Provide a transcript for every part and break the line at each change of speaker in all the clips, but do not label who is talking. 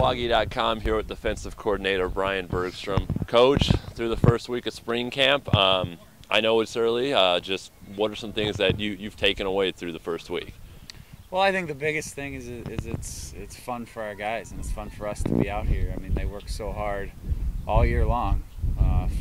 GoAugie.com here with defensive coordinator Brian Bergstrom. Coach, through the first week of spring camp, I know it's early, just what are some things that you've taken away through the first week?
Well, I think the biggest thing is it's fun for our guys, and it's fun for us to be out here. I mean, they work so hard all year long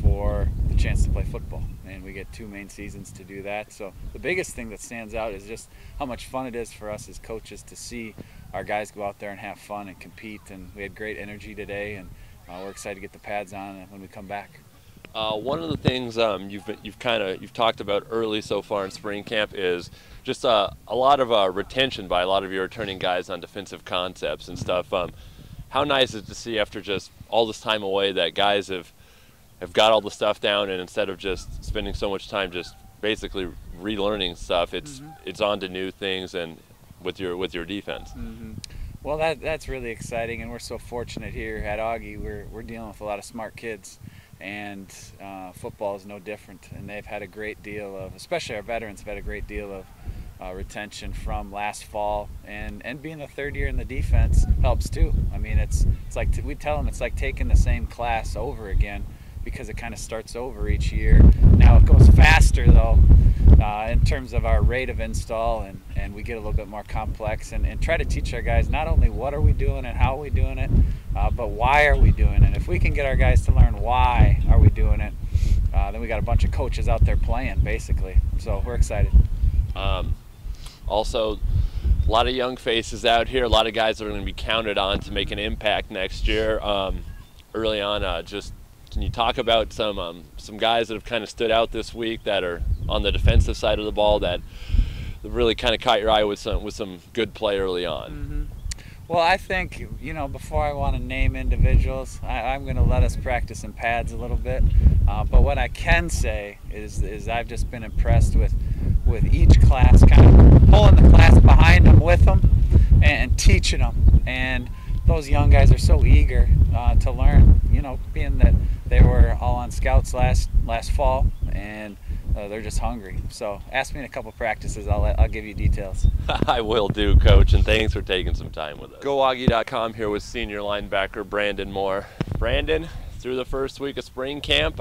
for the chance to play football, and we get 2 main seasons to do that. So the biggest thing that stands out is just how much fun it is for us as coaches to see our guys go out there and have fun and compete. And we had great energy today, and we're excited to get the pads on when we come back.
One of the things you've talked about early so far in spring camp is just a lot of retention by a lot of your returning guys on defensive concepts and stuff. How nice is it to see after just all this time away that guys have got all the stuff down, and instead of just spending so much time just basically relearning stuff, it's on to new things and with your defense.
Well, that's really exciting, and we're so fortunate here at Augie. We're dealing with a lot of smart kids, and football is no different. And they've had a great deal of, especially our veterans, have had a great deal of retention from last fall, and being the third year in the defense helps too. I mean, it's like we tell them it's like taking the same class over again, because it kind of starts over each year. Now it goes faster though in terms of our rate of install, and we get a little bit more complex and try to teach our guys not only what are we doing and how are we doing it, but why are we doing it. If we can get our guys to learn why are we doing it, then we got a bunch of coaches out there playing basically. So we're excited.
Also, a lot of young faces out here, a lot of guys that are going to be counted on to make an impact next year. Early on, just can you talk about some guys that have kind of stood out this week that are on the defensive side of the ball that really kind of caught your eye with some good play early on?
Well, I think, before I want to name individuals, I'm going to let us practice in pads a little bit. But what I can say is I've just been impressed with each class, kind of pulling the class behind them with them and teaching them. And those young guys are so eager to learn, being that they were all on scouts last fall, and they're just hungry. So ask me in a couple practices, I'll give you details.
I will do, Coach, and thanks for taking some time with us. GoAugie.com here with senior linebacker Brandon Mohr. Brandon, through the first week of spring camp,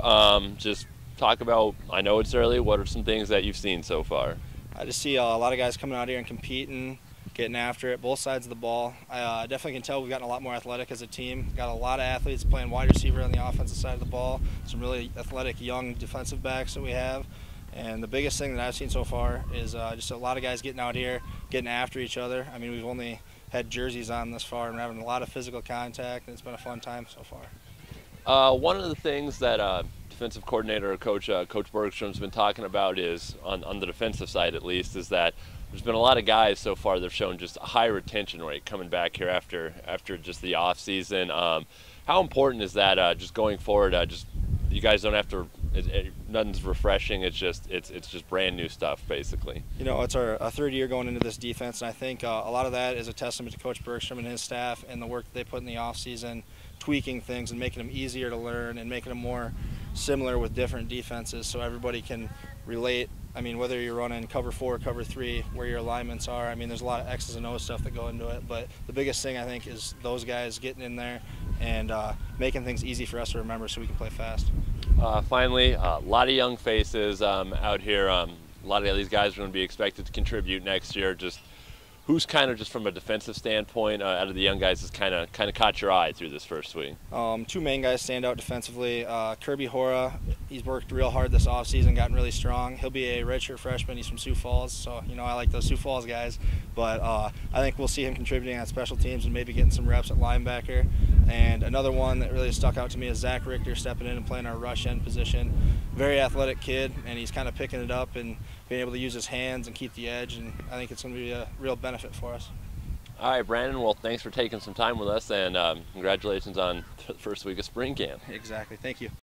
just talk about, I know it's early, what are some things that you've seen so far?
I just see a lot of guys coming out here and competing, getting after it, both sides of the ball. I definitely can tell we've gotten a lot more athletic as a team. Got a lot of athletes playing wide receiver on the offensive side of the ball. Some really athletic young defensive backs that we have. And the biggest thing that I've seen so far is just a lot of guys getting out here, getting after each other. I mean, we've only had jerseys on this far, and we're having a lot of physical contact, and it's been a fun time so far.
One of the things that defensive coordinator Coach Bergstrom's been talking about is, on the defensive side at least, is that there's been a lot of guys so far that have shown just a high retention rate coming back here after just the off season. How important is that just going forward? Just you guys don't have to. Nothing's refreshing. It's just brand new stuff basically.
It's our third year going into this defense, and I think a lot of that is a testament to Coach Bergstrom and his staff and the work that they put in the off season, tweaking things and making them easier to learn and making them more similar with different defenses so everybody can relate. I mean, whether you're running cover 4, cover 3, where your alignments are, I mean, there's a lot of X's and O's stuff that go into it, but the biggest thing I think is those guys getting in there and making things easy for us to remember so we can play fast.
Finally, a lot of young faces out here. A lot of these guys are going to be expected to contribute next year. Just who's kind of, just from a defensive standpoint, out of the young guys, has kind of caught your eye through this first week?
2 main guys stand out defensively. Kirby Hora, he's worked real hard this offseason, gotten really strong. He'll be a redshirt freshman. He's from Sioux Falls, so I like those Sioux Falls guys. But I think we'll see him contributing on special teams and maybe getting some reps at linebacker. And another one that really stuck out to me is Zach Richter stepping in and playing our rush end position. Very athletic kid, and he's kind of picking it up and being able to use his hands and keep the edge, and I think it's going to be a real benefit for us.
All right, Brandon, well, thanks for taking some time with us, and congratulations on the first week of spring camp.
Exactly. Thank you.